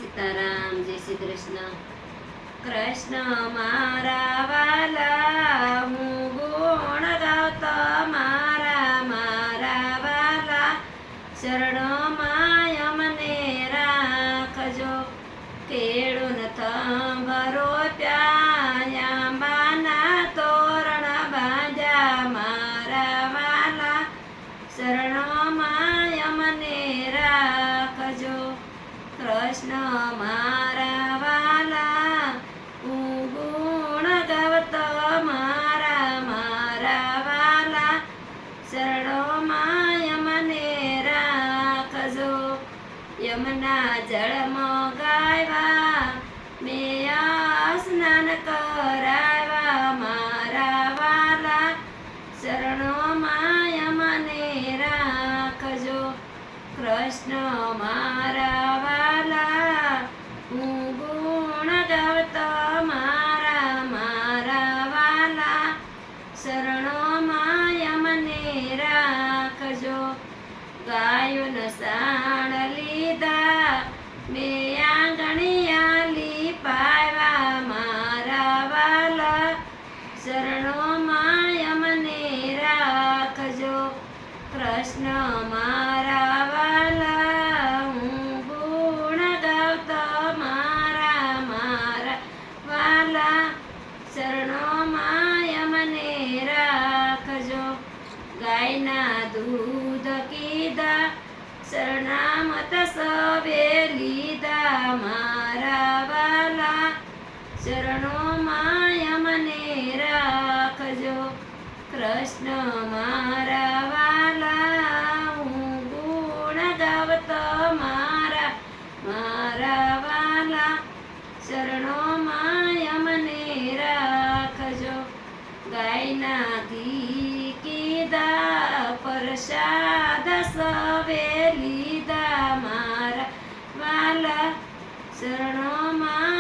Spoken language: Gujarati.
સીતારામ, જય શ્રી કૃષ્ણ. કૃષ્ણ મારા વાલા, હું ગુણ ગાતો મારા મારા વાલા. શરણોમાં અમને રાખજો, કેળું થંભરો પ્યા, બાના તોરણ બાંધ્યા મારા વાલા. શરણોમાં અમને રાખજો, કૃષ્ણ મારા વાલા. હું ગુણ ગાવતો મારા મારા વાલા. શરણોમાં અમને રાખજો, યમુના જળમાં ગાયવા મેં સ્નાન કરાવ્યા મારા વાલા. શરણોમાં અમને રાખજો, કૃષ્ણ મારા વાલા. હું ગુણ ગાવતો મારા મારા વાલા. શરણોમાં અમને રાખજો, ગાયોન સાણ લીધા મેં આંગણિયા લીપાવ્યા મારા વાલા. શરણોમાં અમને રાખજો, કૃષ્ણ મારા વાલા. હું ગુણ ગાવતો મારા મારા વાલા. શરણોમાં અમને રાખજો, ગાયના દૂધ કીધા શરણામત સવે લીધા મારા વાલા. શરણોમાં અમને રાખજો, કૃષ્ણ મારા વાલા. હું ગુણ ગાવતો મારા મારા વાલા. શરણોમાં અમને રાખજો, ગાયના ઘી કીધા પ્રસાદ સવે લીધા મારા વાલા. શરણોમાં